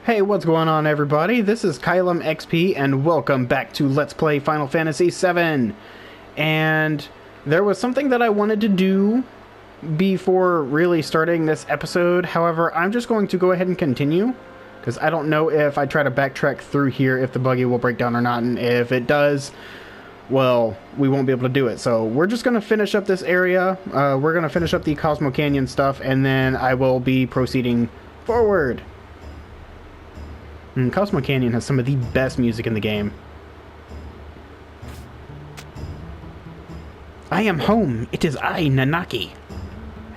Hey, what's going on, everybody? This is CaelumEXP, and welcome back to Let's Play Final Fantasy VII. And there was something that I wanted to do before really starting this episode. However, I'm just going to go ahead and continue, because I don't know if I try to backtrack through here if the buggy will break down or not, and if it does, well, we won't be able to do it. So we're just going to finish up this area. We're going to finish up the Cosmo Canyon stuff, and then I will be proceeding forward. Cosmo Canyon has some of the best music in the game. I am home. It is I, Nanaki.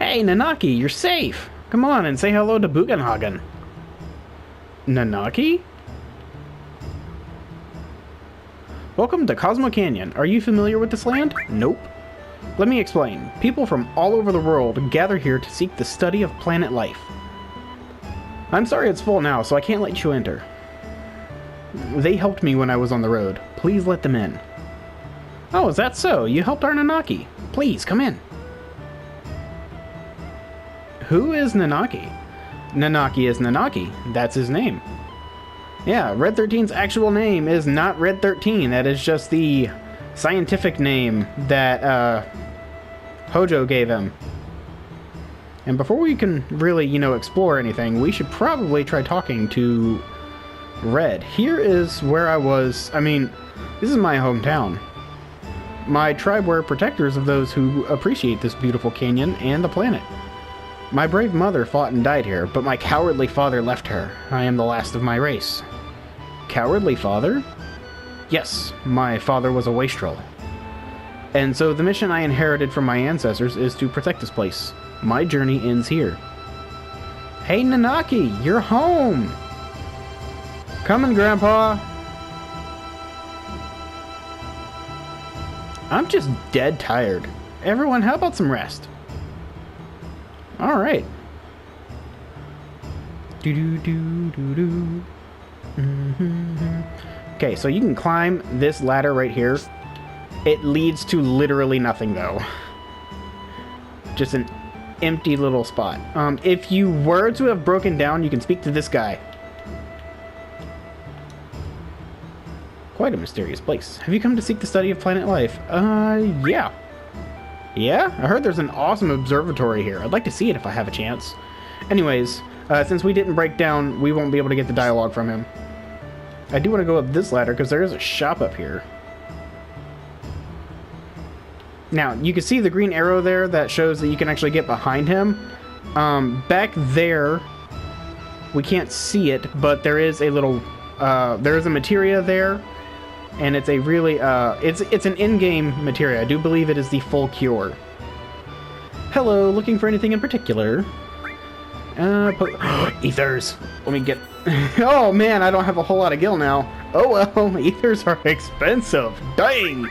Hey, Nanaki, you're safe. Come on and say hello to Bugenhagen. Nanaki? Welcome to Cosmo Canyon. Are you familiar with this land? Nope. Let me explain. People from all over the world gather here to seek the study of planet life. I'm sorry it's full now, so I can't let you enter. They helped me when I was on the road. Please let them in. Oh, is that so? You helped our Nanaki. Please, come in. Who is Nanaki? Nanaki is Nanaki. That's his name. Yeah, Red 13's actual name is not Red 13. That is just the scientific name that Hojo gave him. And before we can really, explore anything, we should probably try talking to Red. Here is where I was. I mean, this is my hometown. My tribe were protectors of those who appreciate this beautiful canyon and the planet. My brave mother fought and died here, but my cowardly father left her. I am the last of my race. Cowardly father? Yes, my father was a wastrel. And so the mission I inherited from my ancestors is to protect this place. My journey ends here. Hey, Nanaki, you're home! Coming, Grandpa! I'm just dead tired. Everyone, how about some rest? Alright. Okay, so you can climb this ladder right here. It leads to literally nothing, though. Just an empty little spot. If you were to have broken down, you can speak to this guy. Quite a mysterious place. Have you come to seek the study of planet life? Yeah. Yeah? I heard there's an awesome observatory here. I'd like to see it if I have a chance. Anyways, since we didn't break down, we won't be able to get the dialogue from him. I do want to go up this ladder because there is a shop up here. Now, you can see the green arrow there that shows that you can actually get behind him. Back there, we can't see it, but there is a little, there is a materia there, and it's a really, it's an in-game materia. I do believe it is the full cure. Hello, looking for anything in particular? Ethers. Let me get, oh man, I don't have a whole lot of gil now. Oh well, ethers are expensive. Dang!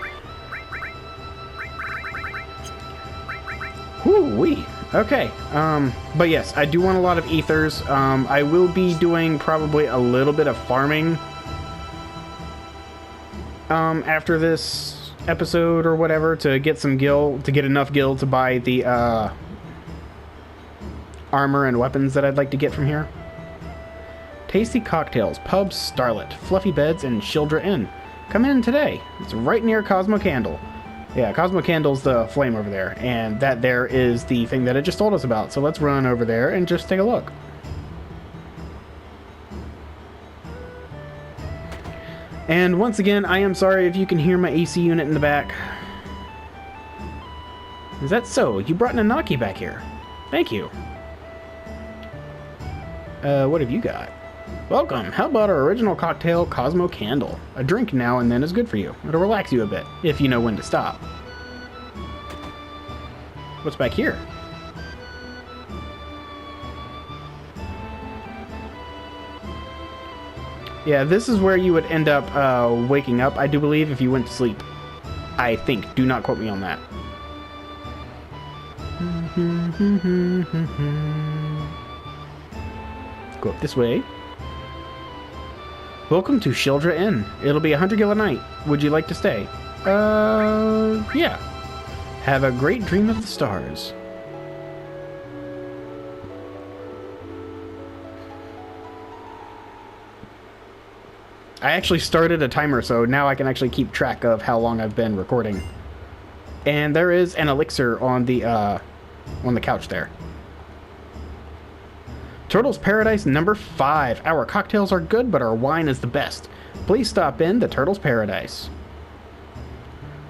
Whoo-wee. Okay, but yes, I do want a lot of ethers. I will be doing probably a little bit of farming after this episode or whatever to get some gil, to get enough gil to buy the armor and weapons that I'd like to get from here. Tasty cocktails, pubs, Starlet, fluffy beds, and Shildra Inn. Come in today. It's right near Cosmo Candle. Yeah, Cosmo Candle's the flame over there, and that there is the thing that it just told us about. So let's run over there and just take a look. And once again, I am sorry if you can hear my AC unit in the back. Is that so? You brought Nanaki back here. Thank you. What have you got? Welcome. How about our original cocktail, Cosmo Candle? A drink now and then is good for you. It'll relax you a bit, if you know when to stop. What's back here? Yeah, this is where you would end up waking up, I do believe, if you went to sleep. I think. Do not quote me on that. Go up this way. Welcome to Shildra Inn. It'll be 100 gil a night. Would you like to stay? Yeah. Have a great dream of the stars. I actually started a timer, so now I can actually keep track of how long I've been recording. And there is an elixir on the couch there. Turtle's Paradise number 5. Our cocktails are good, but our wine is the best. Please stop in the Turtle's Paradise.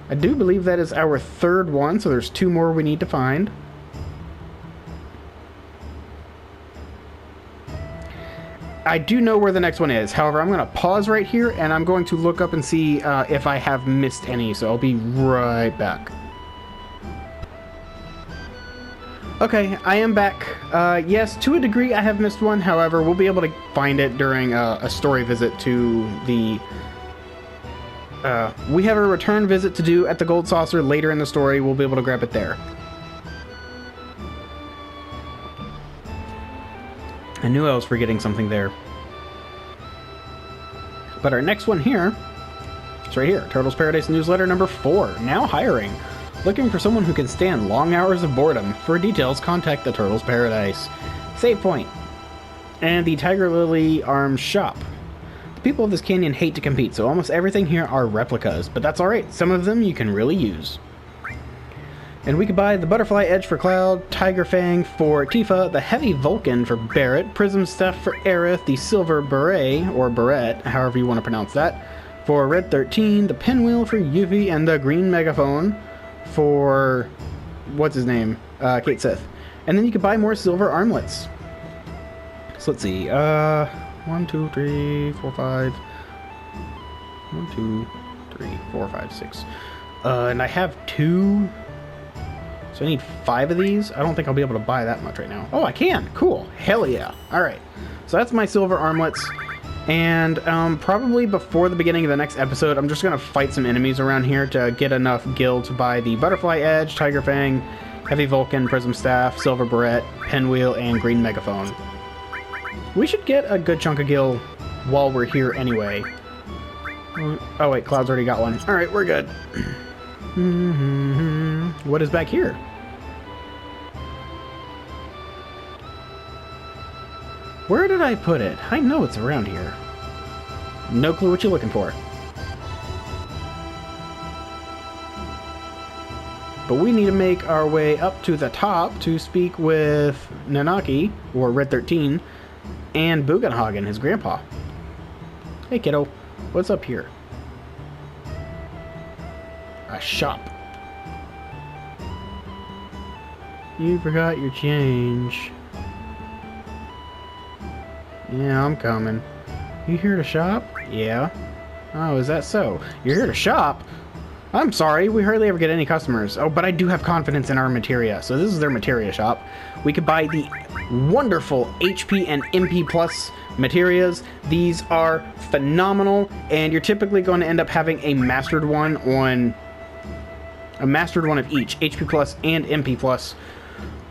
I do believe that is our 3rd one, so there's 2 more we need to find. I do know where the next one is. However, I'm going to pause right here, and I'm going to look up and see if I have missed any, so I'll be right back. Okay, I am back. Yes, to a degree I have missed one. However, we'll be able to find it during a story visit to the... we have a return visit to do at the Gold Saucer later in the story. We'll be able to grab it there. I knew I was forgetting something there. But our next one here, it's right here. Turtles Paradise newsletter number 4. Now hiring. Looking for someone who can stand long hours of boredom. For details, contact the Turtles Paradise. Save point. And the Tiger Lily Arms shop. The people of this canyon hate to compete, so almost everything here are replicas. But that's alright. Some of them you can really use. And we could buy the Butterfly Edge for Cloud, Tiger Fang for Tifa, the Heavy Vulcan for Barrett, Prism Staff for Aerith, the Silver Beret, or Barrett, however you want to pronounce that, for Red 13, the Pinwheel for Yuffie, and the Green Megaphone for... what's his name? Kate Sith. And then you could buy more silver armlets. So let's see. 1, 2, 3, 4, 5. 1, 2, 3, 4, 5, 6. And I have 2... So I need 5 of these. I don't think I'll be able to buy that much right now. Oh, I can. Cool. Hell yeah. All right. So that's my silver armlets. And probably before the beginning of the next episode, I'm just going to fight some enemies around here to get enough gil to buy the Butterfly Edge, Tiger Fang, Heavy Vulcan, Prism Staff, Silver Barrette, Pinwheel, and Green Megaphone. We should get a good chunk of gil while we're here anyway. Oh wait, Cloud's already got one. All right, we're good. What is back here? Where did I put it? I know it's around here. No clue what you're looking for. But we need to make our way up to the top to speak with Nanaki, or Red 13, and Bugenhagen, his grandpa. Hey kiddo, what's up here? A shop. You forgot your change. Yeah, I'm coming. You here to shop? Yeah. Oh, is that so? You're here to shop? I'm sorry, we hardly ever get any customers. Oh, but I do have confidence in our materia. So this is their materia shop. We could buy the wonderful HP and MP Plus materias. These are phenomenal, and you're typically going to end up having a mastered one of each, HP Plus and MP Plus,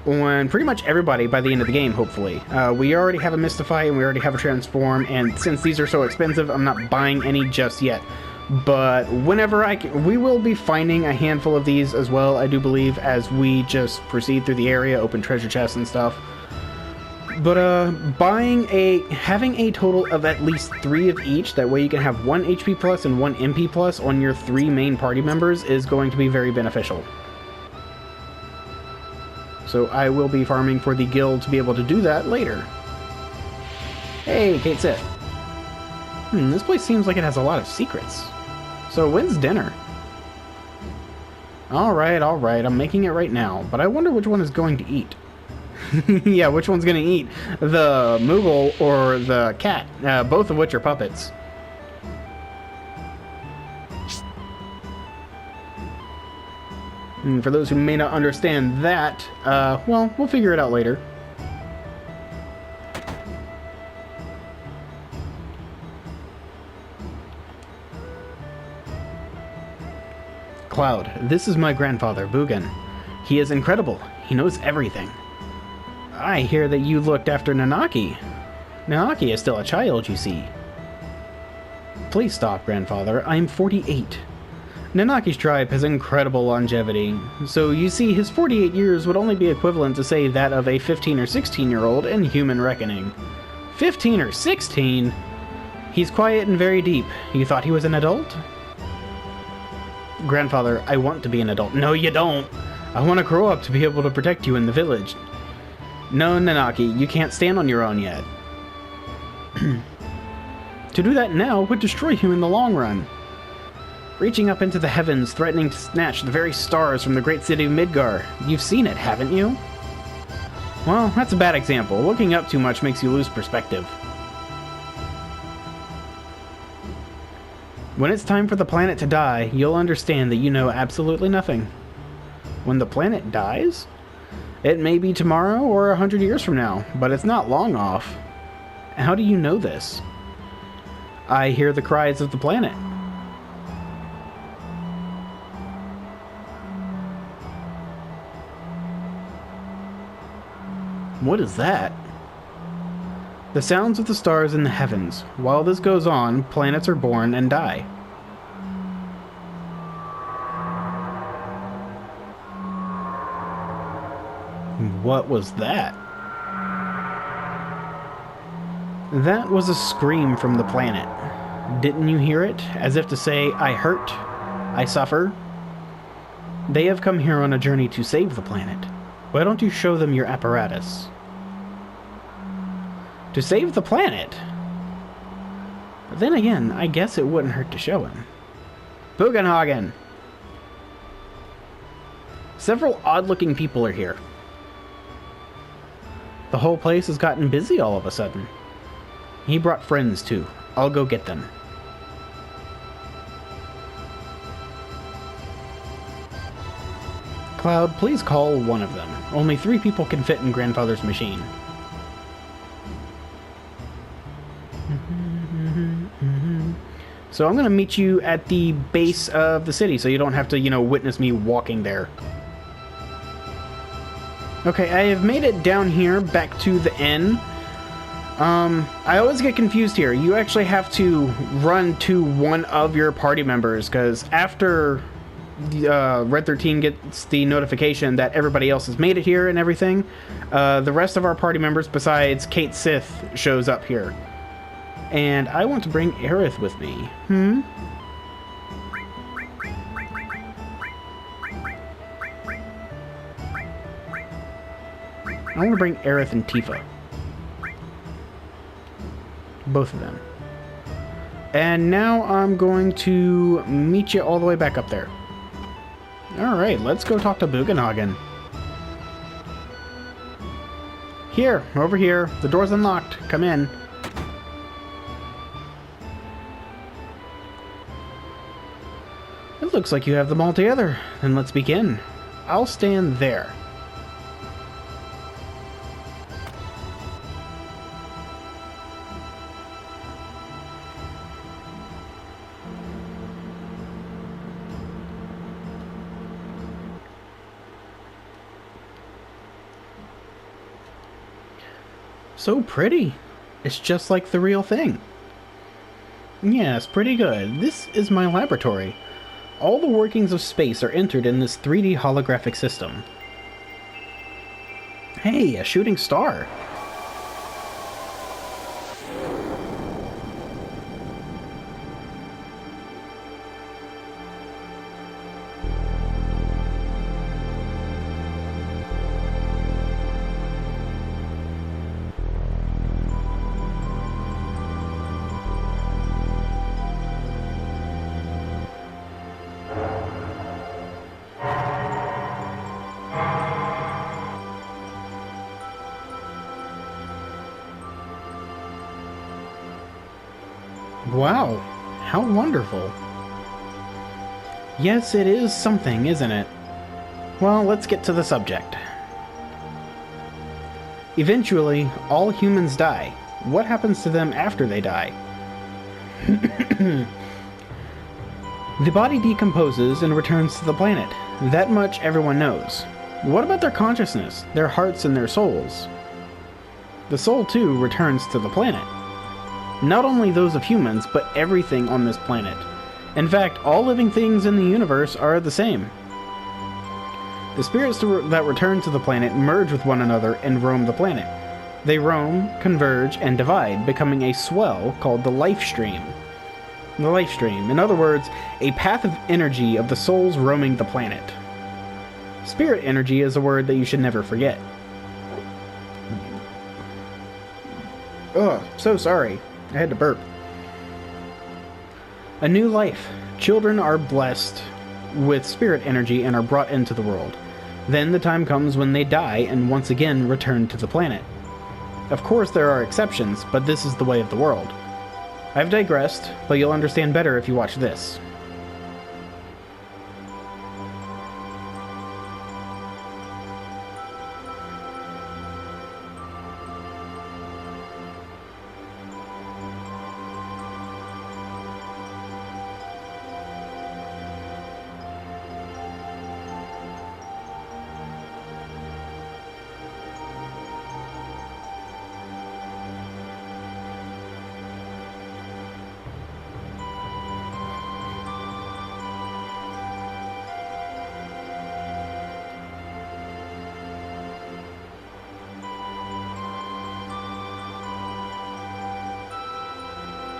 on pretty much everybody by the end of the game, hopefully. We already have a Mystify and we already have a Transform, and since these are so expensive, I'm not buying any just yet. But whenever I can, we will be finding a handful of these as well, I do believe, as we just proceed through the area, open treasure chests and stuff. But having a total of at least 3 of each, that way you can have 1 HP Plus and 1 MP Plus on your 3 main party members, is going to be very beneficial. So I will be farming for the guild to be able to do that later. Hey, Kate Sith. This place seems like it has a lot of secrets. So when's dinner? Alright, I'm making it right now, but I wonder which one is going to eat. Yeah, which one's going to eat? The Moogle or the cat, both of which are puppets. And for those who may not understand that, well, we'll figure it out later. Cloud, this is my grandfather, Bugen. He is incredible. He knows everything. I hear that you looked after Nanaki. Nanaki is still a child, you see. Please stop, grandfather. I am 48. Nanaki's tribe has incredible longevity, so you see his 48 years would only be equivalent to, say, that of a 15 or 16-year-old in human reckoning. 15 or 16? He's quiet and very deep. You thought he was an adult? Grandfather, I want to be an adult. No, you don't. I want to grow up to be able to protect you in the village. No, Nanaki, you can't stand on your own yet. To do that now would destroy you in the long run. Reaching up into the heavens, threatening to snatch the very stars from the great city of Midgar. You've seen it, haven't you? Well, that's a bad example. Looking up too much makes you lose perspective. When it's time for the planet to die, you'll understand that you know absolutely nothing. When the planet dies? It may be tomorrow or 100 years from now, but it's not long off. How do you know this? I hear the cries of the planet. What is that? The sounds of the stars in the heavens. While this goes on, planets are born and die. What was that? That was a scream from the planet. Didn't you hear it? As if to say, I hurt, I suffer. They have come here on a journey to save the planet. Why don't you show them your apparatus? To save the planet? But then again, I guess it wouldn't hurt to show him. Bugenhagen! Several odd-looking people are here. The whole place has gotten busy all of a sudden. He brought friends too. I'll go get them. Cloud, please call one of them. Only 3 people can fit in Grandfather's machine. So I'm going to meet you at the base of the city, so you don't have to, you know, witness me walking there. Okay, I have made it down here, back to the inn. I always get confused here. You actually have to run to one of your party members, because after Red 13 gets the notification that everybody else has made it here and everything, the rest of our party members, besides Kate Sith, shows up here. And I want to bring Aerith with me. I want to bring Aerith and Tifa. Both of them. And now I'm going to meet you all the way back up there. Alright, let's go talk to Bugenhagen. Here, over here. The door's unlocked. Come in. It looks like you have them all together. Then let's begin. I'll stand there. So pretty. It's just like the real thing. Yes, pretty good. This is my laboratory. All the workings of space are entered in this 3D holographic system. Hey, a shooting star. Wow, how wonderful. Yes, it is something, isn't it? Well, let's get to the subject. Eventually, all humans die. What happens to them after they die? The body decomposes and returns to the planet. That much everyone knows. What about their consciousness, their hearts and their souls? The soul, too, returns to the planet. Not only those of humans, but everything on this planet. In fact, all living things in the universe are the same. The spirits that return to the planet merge with one another and roam the planet. They roam, converge, and divide, becoming a swell called the life stream. The life stream, in other words, a path of energy of the souls roaming the planet. Spirit energy is a word that you should never forget. Ugh, so sorry. I had to burp. A new life. Children are blessed with spirit energy and are brought into the world. Then the time comes when they die and once again return to the planet. Of course there are exceptions, but this is the way of the world. I've digressed, but you'll understand better if you watch this.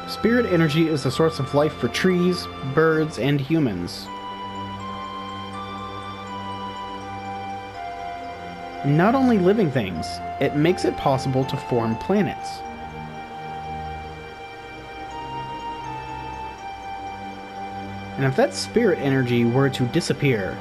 Spirit energy is the source of life for trees, birds, and humans. Not only living things, it makes it possible to form planets. And if that spirit energy were to disappear,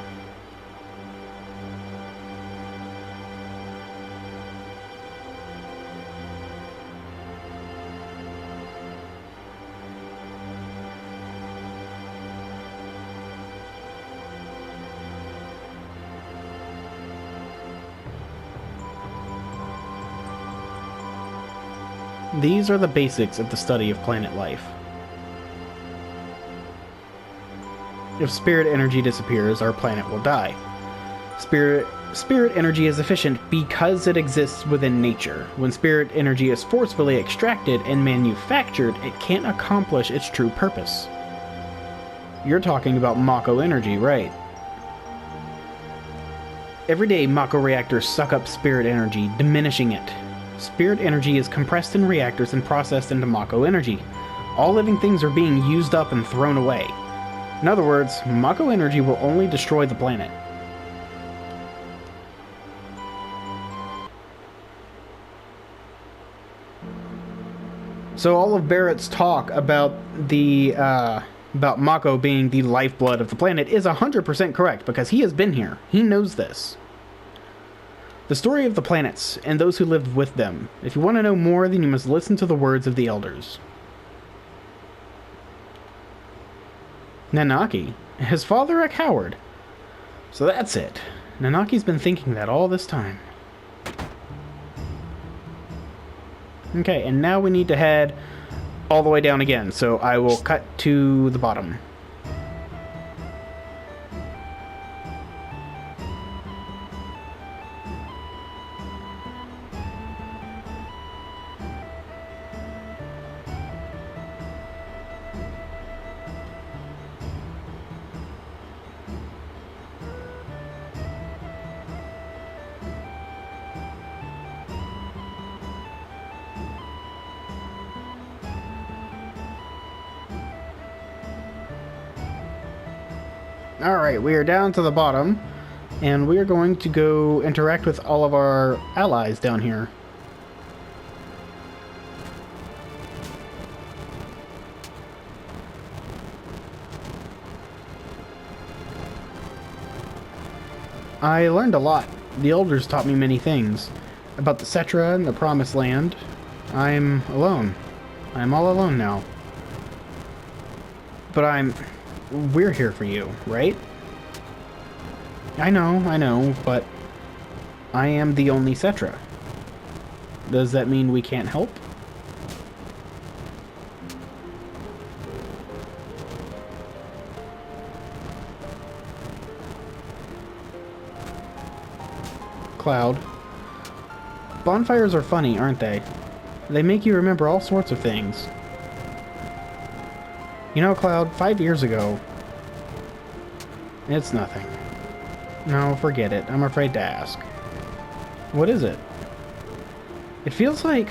these are the basics of the study of planet life. If spirit energy disappears, our planet will die. Spirit energy is efficient because it exists within nature. When spirit energy is forcefully extracted and manufactured, it can't accomplish its true purpose. You're talking about Mako energy, right? Every day, Mako reactors suck up spirit energy, diminishing it. Spirit energy is compressed in reactors and processed into Mako energy. All living things are being used up and thrown away. In other words, Mako energy will only destroy the planet. So all of Barrett's talk about about Mako being the lifeblood of the planet is 100% correct, because he has been here. He knows this. The story of the planets, and those who lived with them. If you want to know more, then you must listen to the words of the elders. Nanaki. His father a coward. So that's it. Nanaki's been thinking that all this time. Okay, and now we need to head all the way down again, so I will cut to the bottom. Alright, we are down to the bottom, and we are going to go interact with all of our allies down here. I learned a lot. The elders taught me many things. About the Cetra and the Promised Land. I'm alone. I'm all alone now. But we're here for you, right? I know, but I am the only Cetra. Does that mean we can't help? Cloud. Bonfires are funny, aren't they? They make you remember all sorts of things. You know, Cloud, 5 years ago... It's nothing. No, forget it. I'm afraid to ask. What is it? It feels like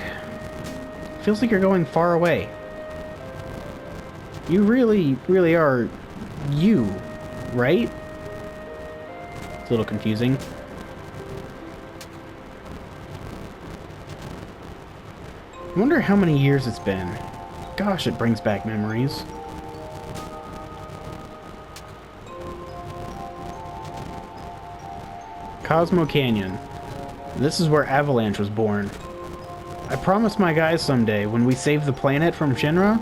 you're going far away. You really, really are you, right? It's a little confusing. I wonder how many years it's been. Gosh, it brings back memories. Cosmo Canyon. This is where Avalanche was born. I promised my guys someday, when we save the planet from Shinra,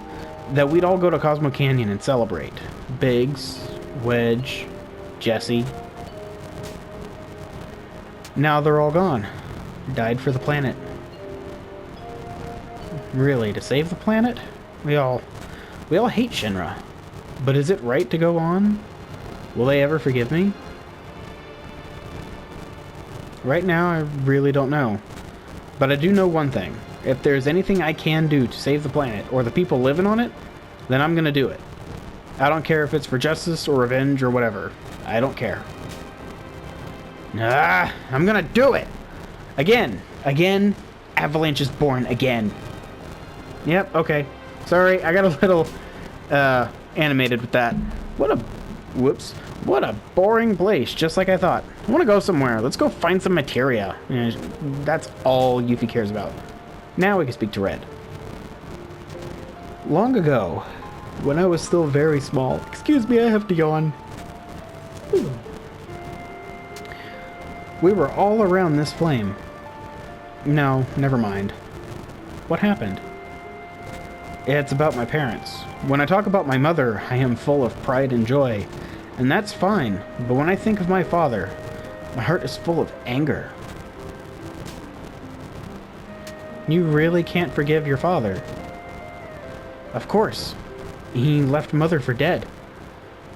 that we'd all go to Cosmo Canyon and celebrate. Biggs, Wedge, Jesse. Now they're all gone. Died for the planet. Really, to save the planet? We all hate Shinra. But is it right to go on? Will they ever forgive me? Right now, I really don't know. But I do know one thing. If there's anything I can do to save the planet, or the people living on it, then I'm gonna do it. I don't care if it's for justice, or revenge, or whatever. I don't care. I'm gonna do it! Again! Avalanche is born again. Yep, okay. Sorry, I got a little, animated with that. What a boring place, just like I thought. I want to go somewhere. Let's go find some materia. That's all Yuffie cares about. Now we can speak to Red. Long ago, when I was still very small... Excuse me, I have to yawn. We were all around this flame. No, never mind. What happened? It's about my parents. When I talk about my mother, I am full of pride and joy. And that's fine, but when I think of my father, my heart is full of anger. You really can't forgive your father? Of course. He left Mother for dead.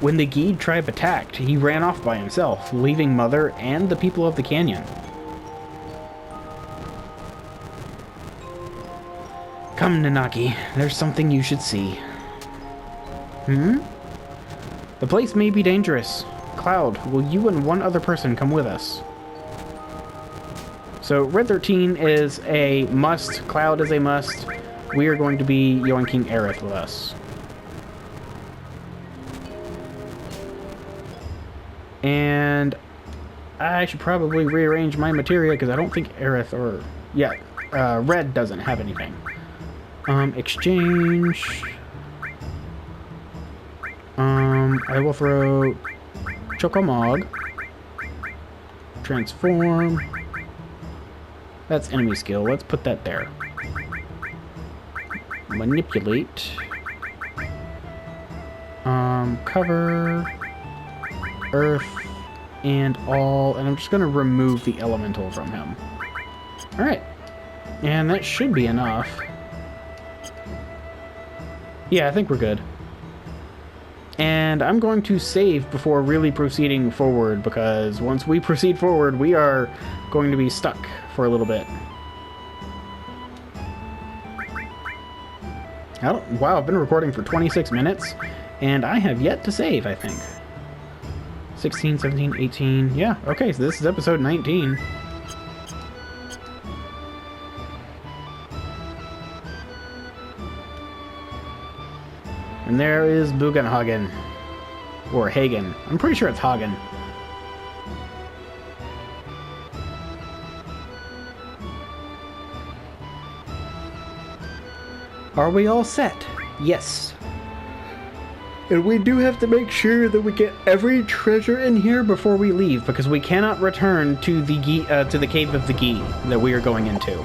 When the Geed tribe attacked, he ran off by himself, leaving Mother and the people of the canyon. Come, Nanaki, there's something you should see. The place may be dangerous. Cloud, will you and one other person come with us? So, Red 13 is a must. Cloud is a must. We are going to be yoinking Aerith with us. And I should probably rearrange my materia because I don't think Aerith or... Yeah, Red doesn't have anything. Exchange... I will throw Chocomog. Transform. That's enemy skill. Let's put that there. Manipulate. Cover. Earth. And all. And I'm just going to remove the elemental from him. Alright. And that should be enough. Yeah, I think we're good. And I'm going to save before really proceeding forward, because once we proceed forward, we are going to be stuck for a little bit. Wow, I've been recording for 26 minutes, and I have yet to save, I think. 16, 17, 18... Yeah, okay, so this is episode 19. And there is Bugenhagen. Or Hagen. I'm pretty sure it's Hagen. Are we all set? Yes. And we do have to make sure that we get every treasure in here before we leave, because we cannot return to the Cave of the Gi that we are going into.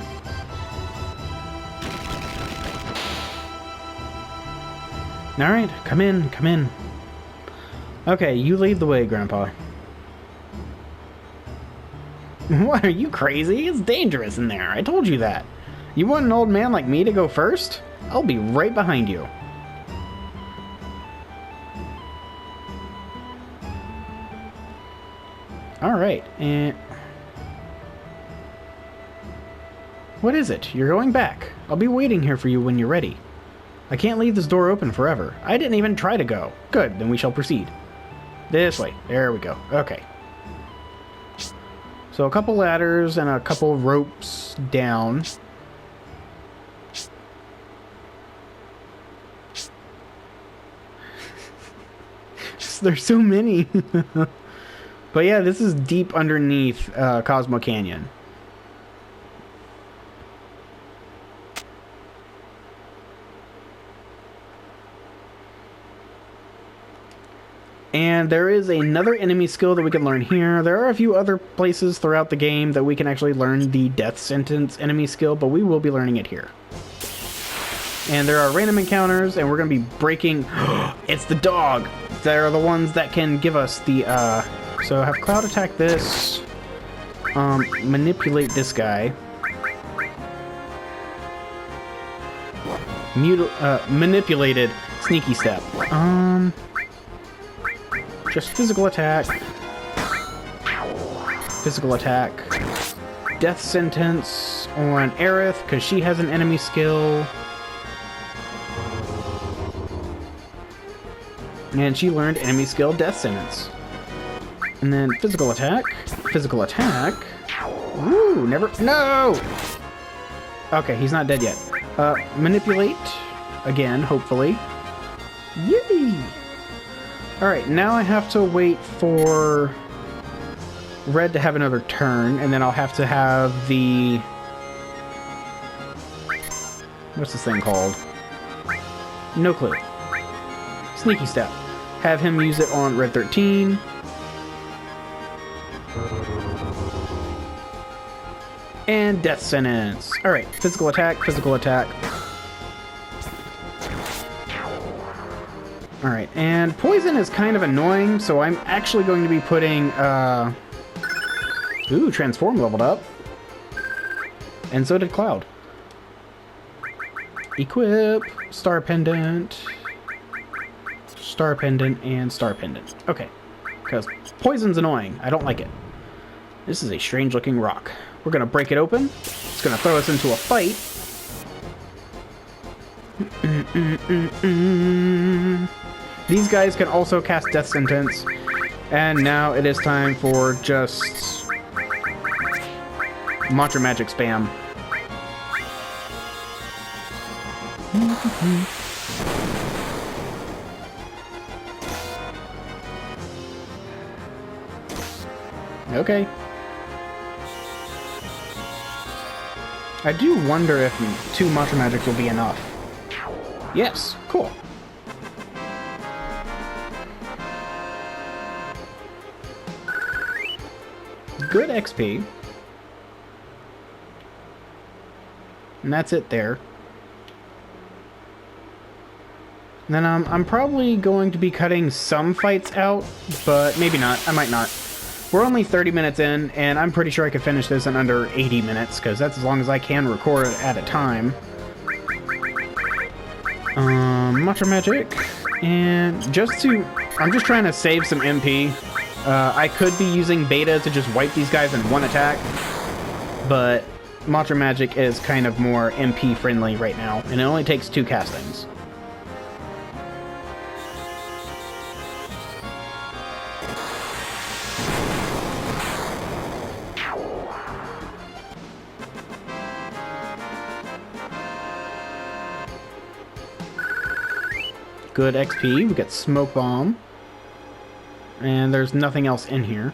Alright, come in, come in. Okay, you lead the way, Grandpa. What, are you crazy? It's dangerous in there. I told you that. You want an old man like me to go first? I'll be right behind you. Alright, and... What is it? You're going back. I'll be waiting here for you when you're ready. I can't leave this door open forever. I didn't even try to go. Good, then we shall proceed. This way. There we go. Okay. So a couple ladders and a couple ropes down. There's so many. But yeah, this is deep underneath Cosmo Canyon. And there is another enemy skill that we can learn here. There are a few other places throughout the game that we can actually learn the death sentence enemy skill, but we will be learning it here. And there are random encounters, and we're going to be breaking... It's the dog! They're the ones that can give us the... So have Cloud attack this. Manipulate this guy. Manipulated sneaky step. Just physical attack. Physical attack. Death sentence on Aerith, because she has an enemy skill. And she learned enemy skill death sentence. And then physical attack. Physical attack. Woo, never... No! Okay, he's not dead yet. Manipulate. Again, hopefully. Yippee! Alright, now I have to wait for Red to have another turn, and then I'll have to have the... What's this thing called? No clue. Sneaky step. Have him use it on Red 13. And death sentence. Alright, physical attack, physical attack. Alright, and poison is kind of annoying, so I'm actually going to be putting, Ooh, transform leveled up. And so did Cloud. Equip, Star Pendant, Star Pendant, and Star Pendant. Okay, because poison's annoying. I don't like it. This is a strange looking rock. We're going to break it open. It's going to throw us into a fight. These guys can also cast Death Sentence. And now it is time for just Mantra Magic spam. Okay. I do wonder if 2 Mantra Magics will be enough. Yes, cool. Good XP. And that's it there. And then I'm probably going to be cutting some fights out, but maybe not. I might not. We're only 30 minutes in, and I'm pretty sure I could finish this in under 80 minutes, because that's as long as I can record at a time. Mantra Magic. And I'm just trying to save some MP. I could be using Beta to just wipe these guys in one attack, but Mantra Magic is kind of more MP friendly right now, and it only takes 2 castings. Good XP. We get Smoke Bomb. And there's nothing else in here.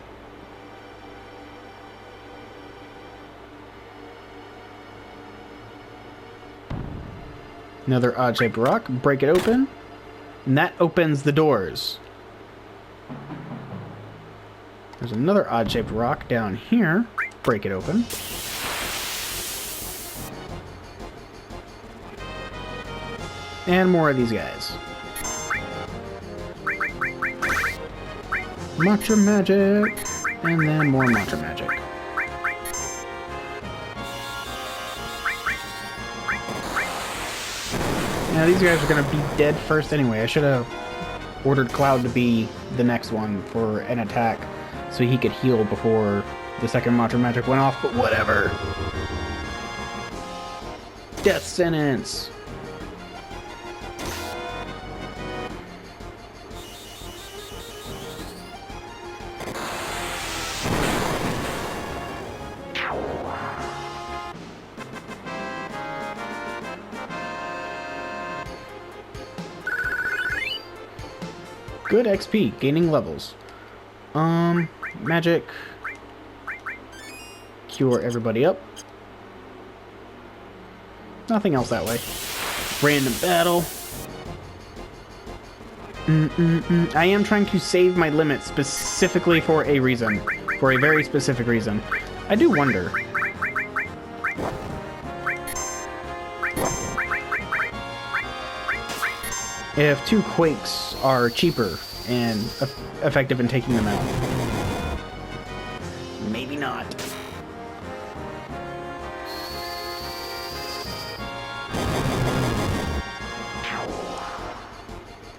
Another odd-shaped rock. Break it open. And that opens the doors. There's another odd-shaped rock down here. Break it open. And more of these guys. Mantra Magic, and then more Mantra Magic. Now these guys are going to be dead first anyway. I should have ordered Cloud to be the next one for an attack so he could heal before the second Mantra Magic went off, but whatever. Death Sentence! Good XP, gaining levels. Magic. Cure everybody up. Nothing else that way. Random battle. I am trying to save my limit specifically for a reason. For a very specific reason. I do wonder. If 2 Quakes are cheaper and effective in taking them out. Maybe not.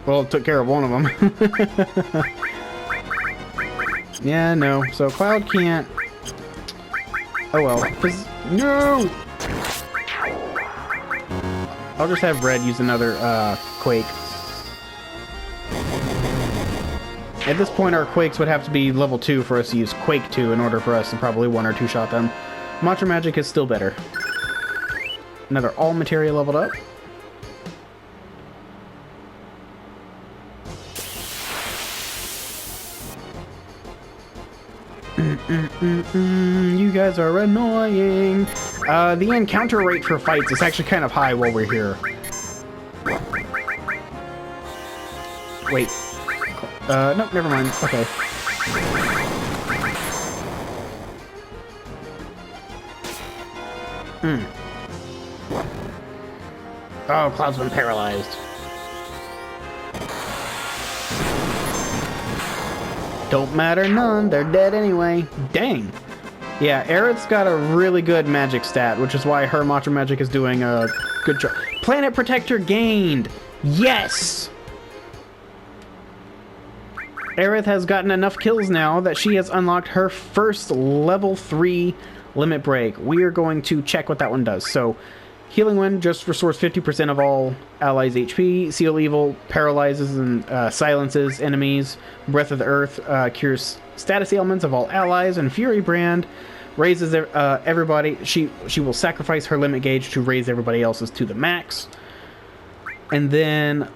Well, it took care of one of them. Yeah, no. So Cloud can't... Oh well. No! I'll just have Red use another Quake. At this point, our Quakes would have to be level 2 for us to use Quake 2 in order for us to probably 1 or 2 shot them. Mantra Magic is still better. Another all materia leveled up. You guys are annoying. The encounter rate for fights is actually kind of high while we're here. Wait. Nope, never mind. Okay. Oh, Cloud's been paralyzed. Don't matter none, they're dead anyway. Dang. Yeah, Aerith's got a really good magic stat, which is why her Mantra Magic is doing a good job. Planet Protector gained! Yes! Aerith has gotten enough kills now that she has unlocked her first level 3 limit break. We are going to check what that one does. So, Healing Wind just restores 50% of all allies' HP. Seal Evil paralyzes and silences enemies. Breath of the Earth cures status ailments of all allies. And Fury Brand raises everybody. She will sacrifice her limit gauge to raise everybody else's to the max. And then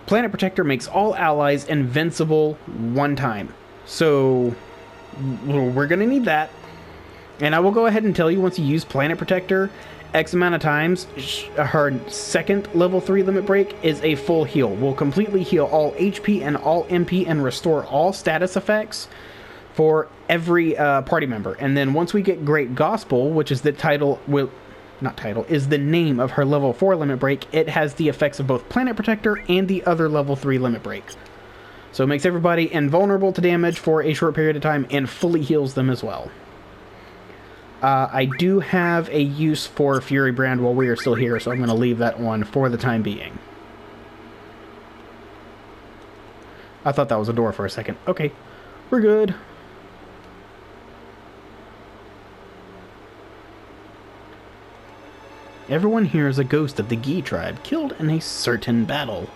Planet Protector makes all allies invincible 1 time. So we're going to need that. And I will go ahead and tell you, once you use Planet Protector X amount of times, her second level 3 limit break is a full heal. Will completely heal all HP and all MP and restore all status effects for every party member. And then once we get Great Gospel, which is the title, is the name of her level 4 limit break, it has the effects of both Planet Protector and the other level 3 limit break. So it makes everybody invulnerable to damage for a short period of time and fully heals them as well. I do have a use for Fury Brand while we are still here, so I'm going to leave that one for the time being. I thought that was a door for a second. Okay, we're good. Everyone here is a ghost of the Gi tribe, killed in a certain battle.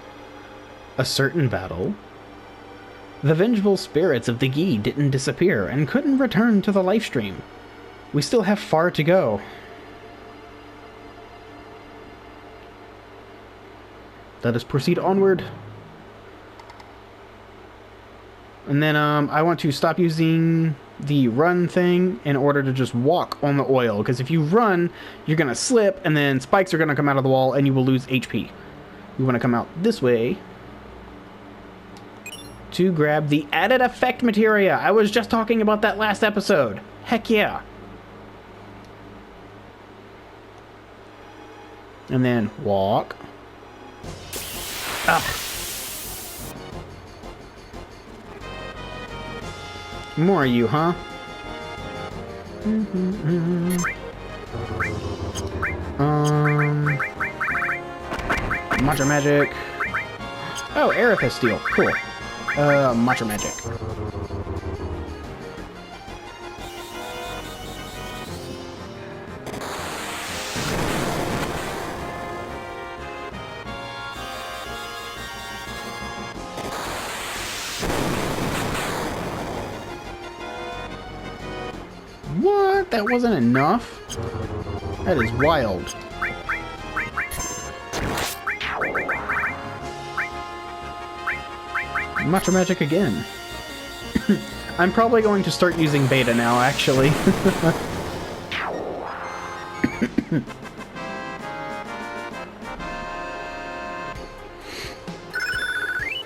A certain battle? The vengeful spirits of the Gi didn't disappear and couldn't return to the life stream. We still have far to go. Let us proceed onward. And then I want to stop using the run thing in order to just walk on the oil. Because if you run, you're going to slip, and then spikes are going to come out of the wall, and you will lose HP. You want to come out this way to grab the added effect materia. I was just talking about that last episode. Heck yeah. And then walk. Ah. More of you, huh? Mantra Magic. Oh, Aerith has Steel. Cool. Mantra Magic. What? That wasn't enough? That is wild. Macho Magic again. I'm probably going to start using Beta now, actually.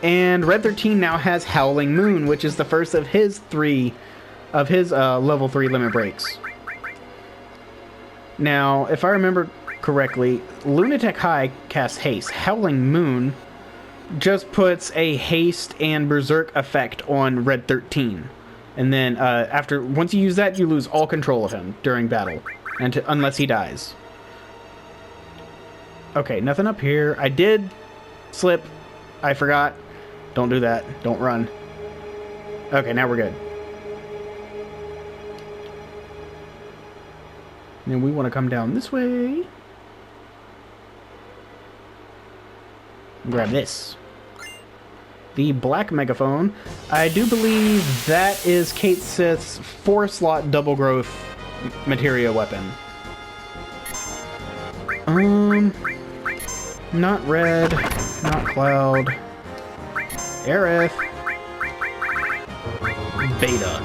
And Red 13 now has Howling Moon, which is the first of his level 3 limit breaks. Now, if I remember correctly, Lunatic High casts Haste. Howling Moon just puts a Haste and Berserk effect on Red 13. And then once you use that, you lose all control of him during battle, unless he dies. Okay, nothing up here. I did slip. I forgot. Don't do that. Don't run. Okay, now we're good. And then we want to come down this way. Grab this. The black megaphone. I do believe that is Kate Sith's 4-slot double growth materia weapon. Not Red, not Cloud. Aerith. Beta.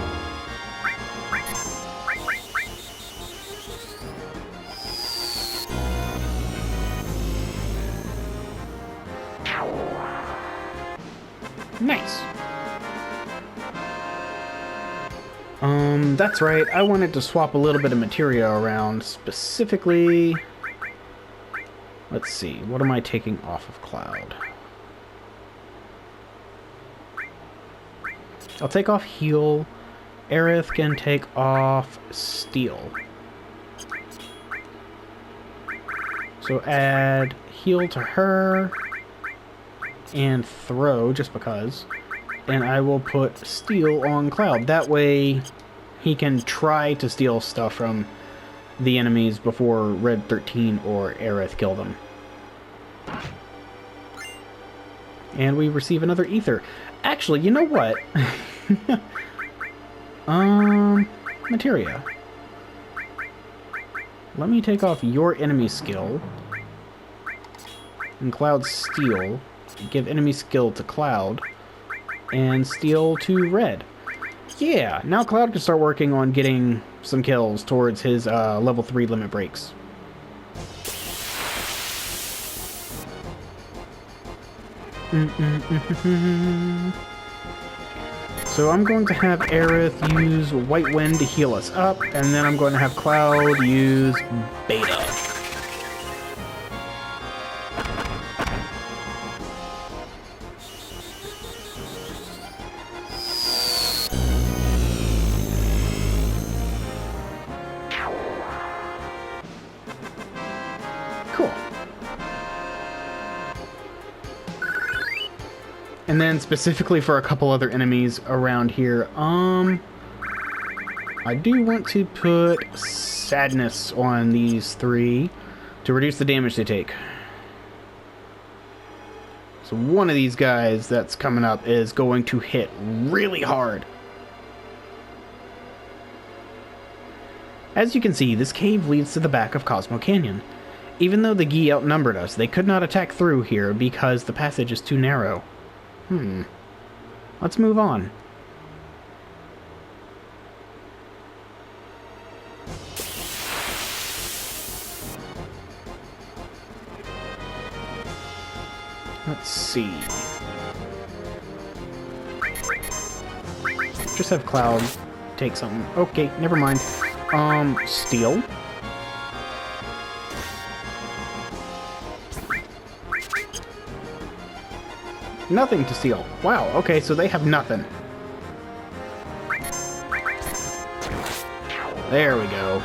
Nice. That's right. I wanted to swap a little bit of materia around. Specifically, let's see. What am I taking off of Cloud? I'll take off Heal. Aerith can take off Steel. So add Heal to her. And Throw, just because. And I will put Steel on Cloud. That way, he can try to steal stuff from the enemies before Red 13 or Aerith kill them. And we receive another Ether. Actually, you know what? Materia. Let me take off your enemy skill. And Cloud Steel. Give enemy skill to Cloud. And Steel to Red. Yeah, now Cloud can start working on getting some kills towards his level 3 limit breaks. So I'm going to have Aerith use White Wind to heal us up, and then I'm going to have Cloud use Beta. And then specifically for a couple other enemies around here, I do want to put Sadness on these 3 to reduce the damage they take. So one of these guys that's coming up is going to hit really hard. As you can see, this cave leads to the back of Cosmo Canyon. Even though the Gi outnumbered us, they could not attack through here because the passage is too narrow. Let's move on. Let's see. Just have Cloud take something. Okay, never mind. Steel. Nothing to steal. Wow, okay, so they have nothing. There we go.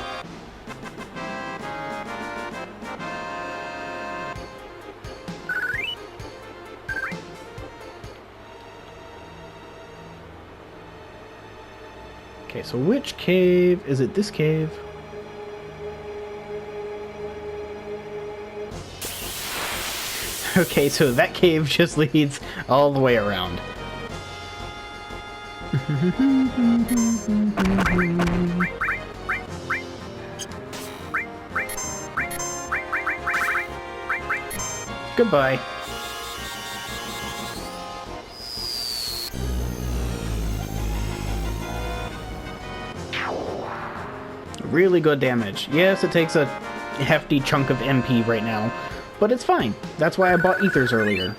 Okay, so which cave? Is it this cave? Okay, so that cave just leads all the way around. Goodbye. Really good damage. Yes, it takes a hefty chunk of MP right now, but it's fine. That's why I bought ethers earlier.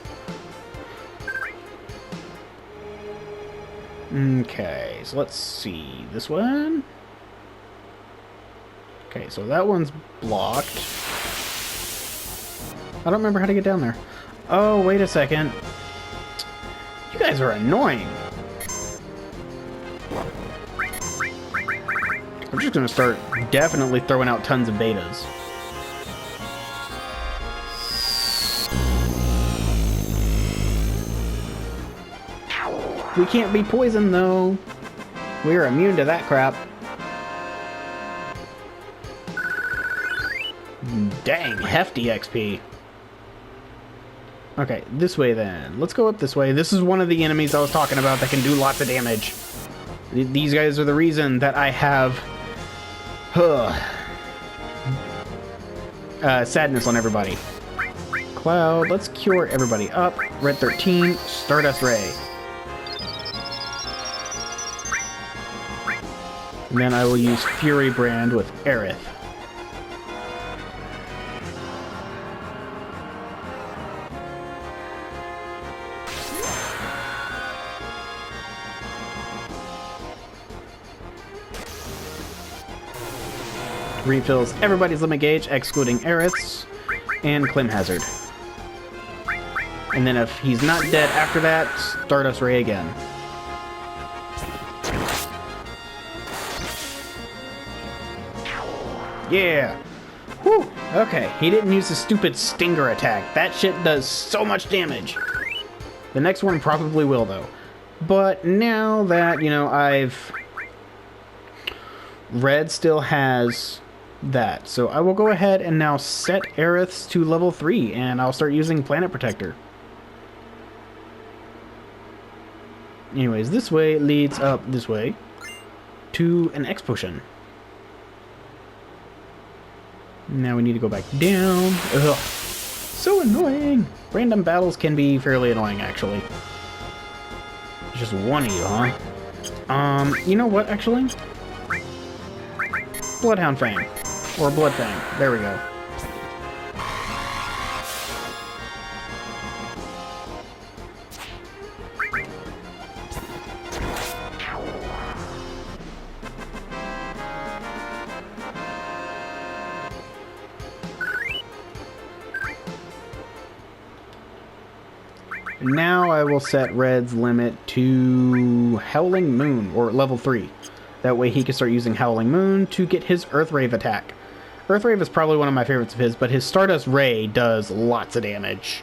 Okay, so let's see. This one? Okay, so that one's blocked. I don't remember how to get down there. Oh, wait a second. You guys are annoying. I'm just gonna start definitely throwing out tons of betas. We can't be poisoned, though. We're immune to that crap. Dang, hefty XP. Okay, this way then. Let's go up this way. This is one of the enemies I was talking about that can do lots of damage. These guys are the reason that I have sadness on everybody. Cloud, let's cure everybody up. Red 13, Stardust Ray. And then I will use Fury Brand with Aerith. Refills everybody's limit gauge, excluding Aerith's, and Clim Hazard. And then if he's not dead after that, Stardust Ray again. Yeah! Whew! Okay, he didn't use his stupid Stinger attack. That shit does so much damage. The next one probably will, though. But now that, you know, Red still has that. So I will go ahead and now set Aerith's to level 3, and I'll start using Planet Protector. Anyways, this way leads up this way to an X potion. Now we need to go back down. Ugh. So annoying! Random battles can be fairly annoying, actually. Just one of you, huh? You know what, actually? Bloodhound Fang. Or Blood Fang. There we go. Now I will set Red's limit to Howling Moon, or level 3. That way he can start using Howling Moon to get his Earthrave attack. Earthrave is probably one of my favorites of his, but his Stardust Ray does lots of damage.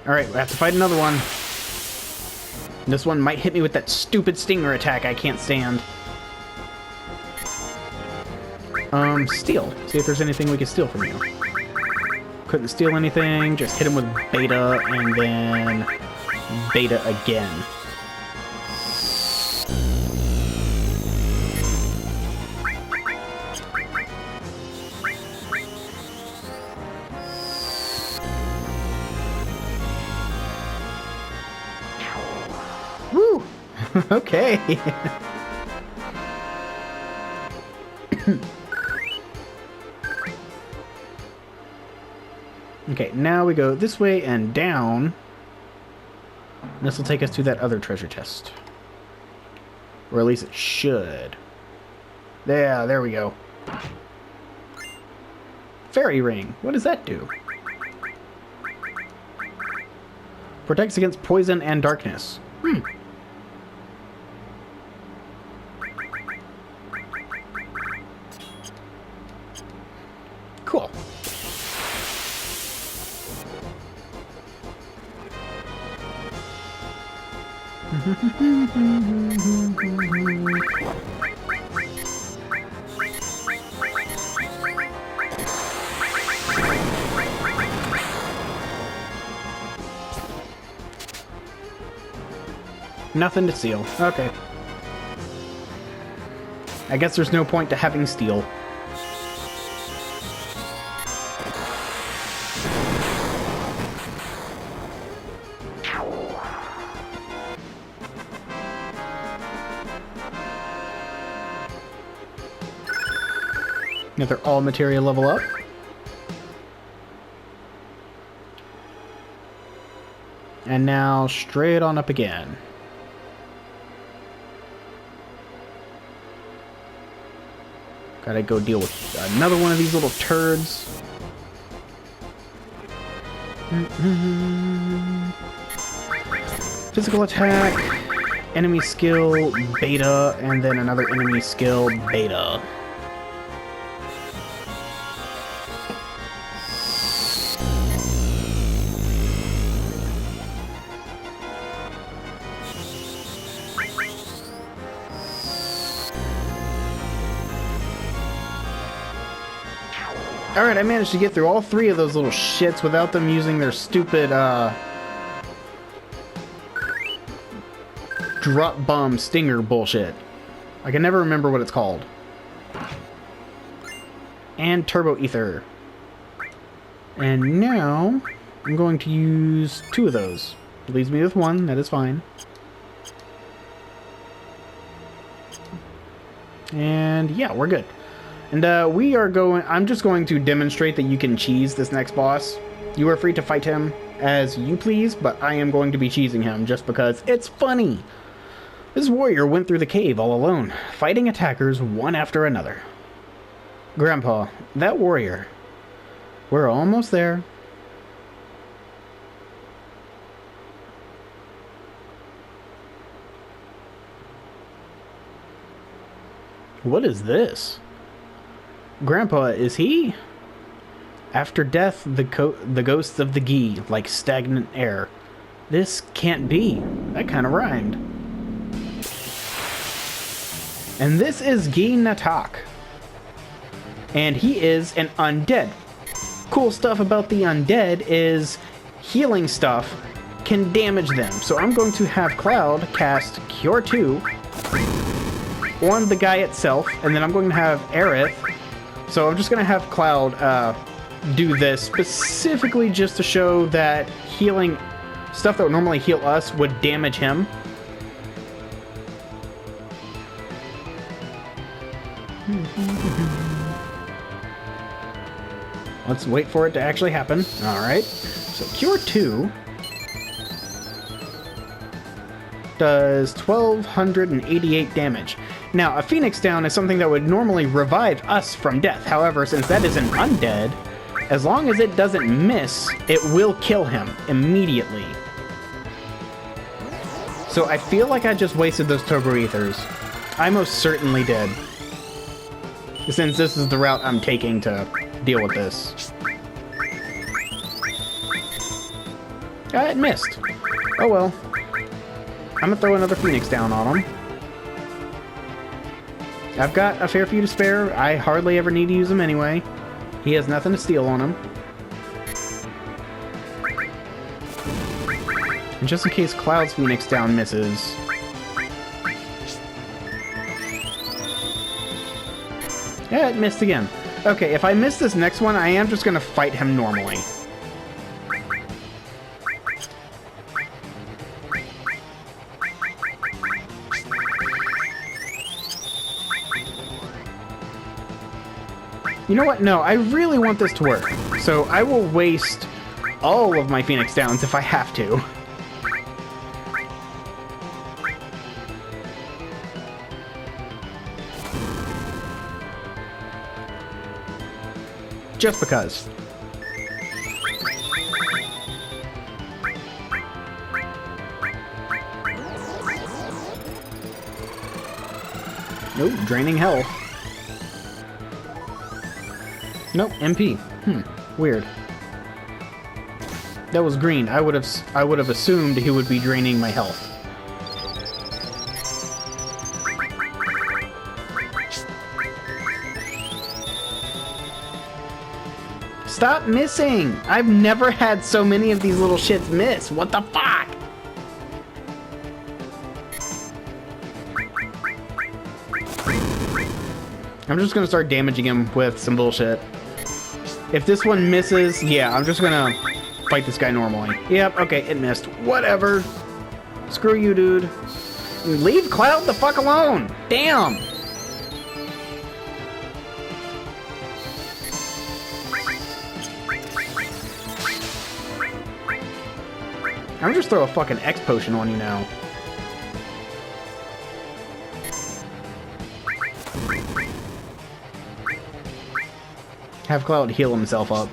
Alright, we have to fight another one. This one might hit me with that stupid Stinger attack I can't stand. Steal. See if there's anything we can steal from you. Couldn't steal anything, just hit him with beta, and then beta again. Woo! Okay. Okay, now we go this way and down. This will take us to that other treasure chest. Or at least it should. Yeah, there we go. Fairy Ring. What does that do? Protects against poison and darkness. Cool. Nothing to steal. Okay. I guess there's no point to having steel. Another all materia level up. And now straight on up again. Gotta go deal with another one of these little turds. Physical attack, enemy skill, beta, and then another enemy skill, beta. Alright, I managed to get through all three of those little shits without them using their stupid, drop bomb stinger bullshit. I can never remember what it's called. And turbo ether. And now I'm going to use 2 of those. It leaves me with 1, that is fine. And yeah, we're good. And I'm just going to demonstrate that you can cheese this next boss. You are free to fight him as you please, but I am going to be cheesing him just because it's funny. This warrior went through the cave all alone, fighting attackers one after another. Grandpa, that warrior. We're almost there. What is this? Grandpa, is he? After death, the ghosts of the Gi, like stagnant air. This can't be. That kind of rhymed. And this is Gi Natak. And he is an undead. Cool stuff about the undead is healing stuff can damage them. So I'm going to have Cloud cast Cure 2 on the guy itself, and then I'm going to have Aerith. So I'm just going to have Cloud do this specifically just to show that healing stuff that would normally heal us would damage him. Let's wait for it to actually happen. Alright. So Cure 2 does 1,288 damage. Now, a Phoenix Down is something that would normally revive us from death. However, since that is an undead, as long as it doesn't miss, it will kill him immediately. So I feel like I just wasted those Turbo Ethers. I most certainly did. Since this is the route I'm taking to deal with this. It missed. Oh well. I'm gonna throw another Phoenix Down on him. I've got a fair few to spare. I hardly ever need to use them anyway. He has nothing to steal on him. And just in case Cloud's Phoenix Down misses. Yeah, it missed again. Okay, if I miss this next one, I am just gonna fight him normally. You know what? No, I really want this to work. So I will waste all of my Phoenix Downs if I have to. Just because. Nope, draining health. Nope, MP. Weird. That was green. I would have assumed he would be draining my health. Stop missing! I've never had so many of these little shits miss. What the fuck? I'm just gonna start damaging him with some bullshit. If this one misses, yeah, I'm just gonna fight this guy normally. Yep, okay, it missed. Whatever. Screw you, dude. Leave Cloud the fuck alone! Damn! I'm just throw a fucking X potion on you now. Have Cloud heal himself up.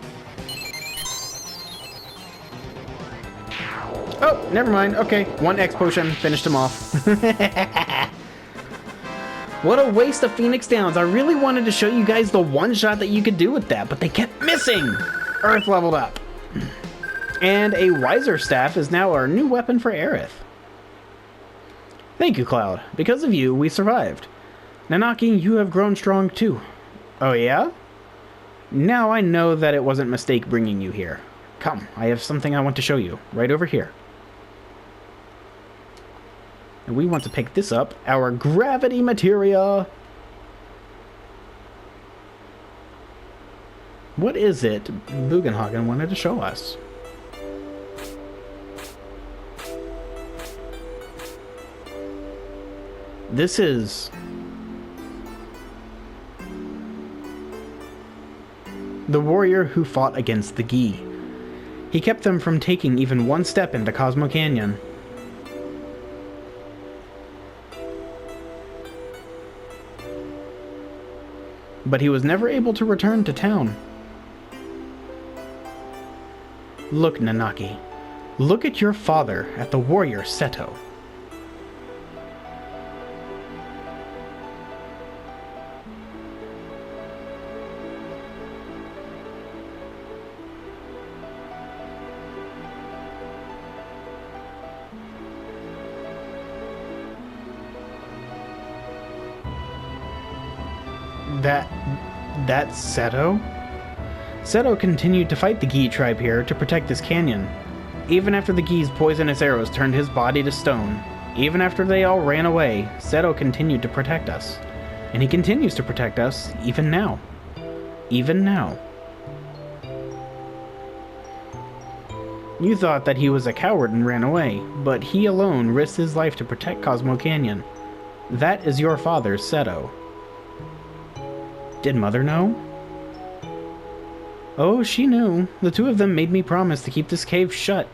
Oh, never mind. Okay, one X potion. Finished him off. What a waste of Phoenix Downs. I really wanted to show you guys the one shot that you could do with that, but they kept missing. Earth leveled up. And a Wiser Staff is now our new weapon for Aerith. Thank you, Cloud. Because of you, we survived. Nanaki, you have grown strong too. Oh yeah? Now I know that it wasn't a mistake bringing you here. Come, I have something I want to show you. Right over here. And we want to pick this up. Our gravity materia. What is it Bugenhagen wanted to show us? This is... the warrior who fought against the Gi. He kept them from taking even one step into Cosmo Canyon. But he was never able to return to town. Look, Nanaki. Look at your father, at the warrior Seto. That's Seto? Seto continued to fight the Gi tribe here to protect this canyon. Even after the Gi's poisonous arrows turned his body to stone, even after they all ran away, Seto continued to protect us. And he continues to protect us, even now. Even now. You thought that he was a coward and ran away, but he alone risked his life to protect Cosmo Canyon. That is your father, Seto. Did Mother know? Oh, she knew. The two of them made me promise to keep this cave shut.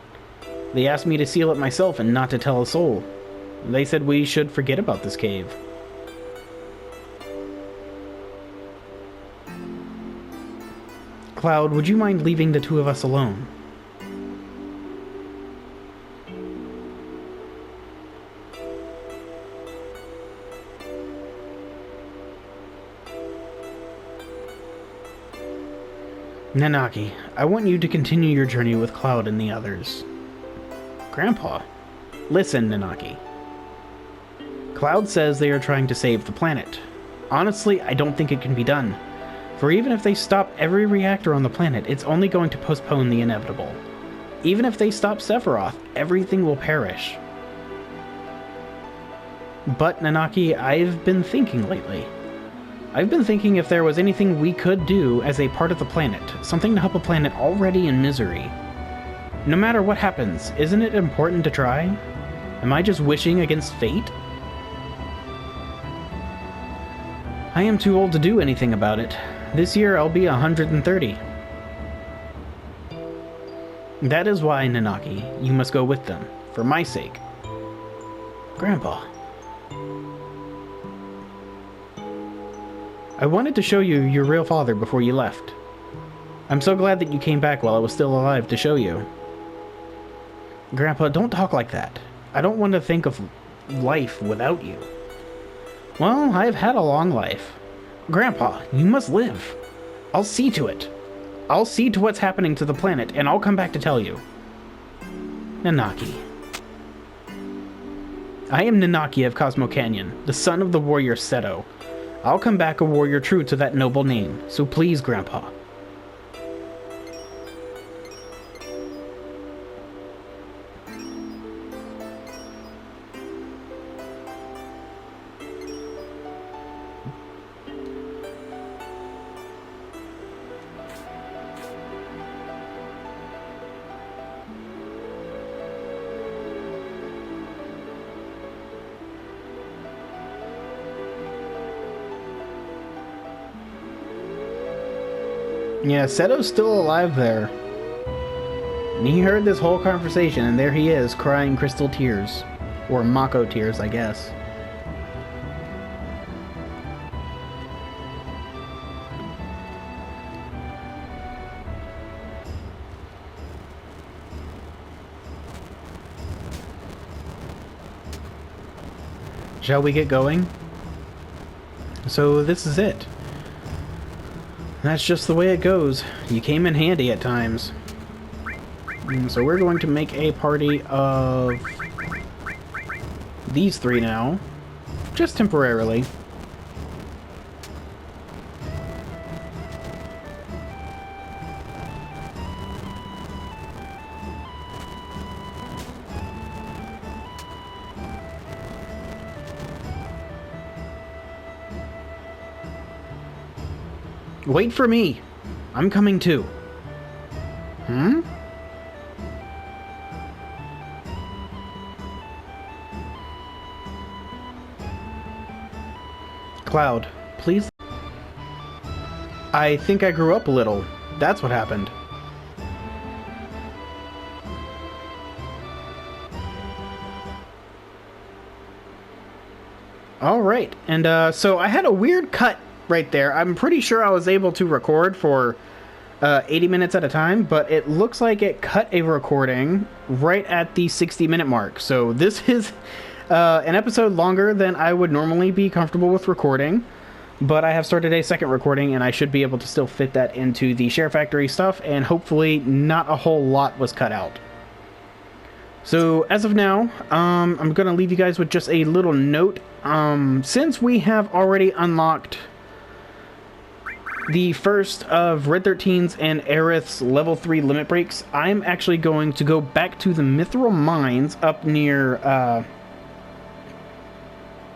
They asked me to seal it myself and not to tell a soul. They said we should forget about this cave. Cloud, would you mind leaving the two of us alone? Nanaki, I want you to continue your journey with Cloud and the others. Grandpa, listen, Nanaki. Cloud says they are trying to save the planet. Honestly, I don't think it can be done. For even if they stop every reactor on the planet, it's only going to postpone the inevitable. Even if they stop Sephiroth, everything will perish. But, Nanaki, I've been thinking lately. I've been thinking if there was anything we could do as a part of the planet, something to help a planet already in misery. No matter what happens, isn't it important to try? Am I just wishing against fate? I am too old to do anything about it. This year I'll be 130. That is why, Nanaki, you must go with them, for my sake. Grandpa. I wanted to show you your real father before you left. I'm so glad that you came back while I was still alive to show you. Grandpa, don't talk like that. I don't want to think of life without you. Well, I've had a long life. Grandpa, you must live. I'll see to it. I'll see to what's happening to the planet, and I'll come back to tell you. Nanaki. I am Nanaki of Cosmo Canyon, the son of the warrior Seto. I'll come back a warrior true to that noble name, so please, Grandpa. Yeah, Seto's still alive there. And he heard this whole conversation, and there he is, crying crystal tears. Or Mako tears, I guess. Shall we get going? So this is it. That's just the way it goes. You came in handy at times. So we're going to make a party of these three now, just temporarily. Wait for me! I'm coming too. Hmm? Cloud, please. I think I grew up a little. That's what happened. Alright, and so I had a weird cut right there. I'm pretty sure I was able to record for 80 minutes at a time, but it looks like it cut a recording right at the 60-minute mark. So this is an episode longer than I would normally be comfortable with recording, but I have started a second recording, and I should be able to still fit that into the Share Factory stuff, and hopefully not a whole lot was cut out. So as of now, I'm going to leave you guys with just a little note. Since we have already unlocked the first of Red 13's and Aerith's level 3 limit breaks, I'm actually going to go back to the Mithril Mines up near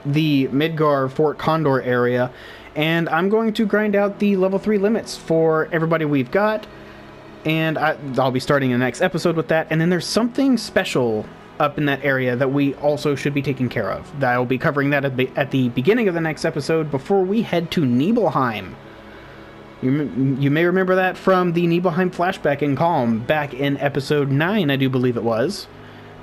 the Midgar Fort Condor area, and I'm going to grind out the level 3 limits for everybody we've got, and I'll be starting the next episode with that. And then there's something special up in that area that we also should be taking care of. I'll be covering that at the beginning of the next episode before we head to Nibelheim. You may remember that from the Nibelheim flashback in Calm back in episode 9, I do believe it was.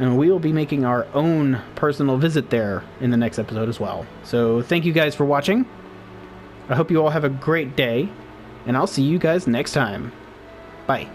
And we will be making our own personal visit there in the next episode as well. So thank you guys for watching. I hope you all have a great day, and I'll see you guys next time. Bye.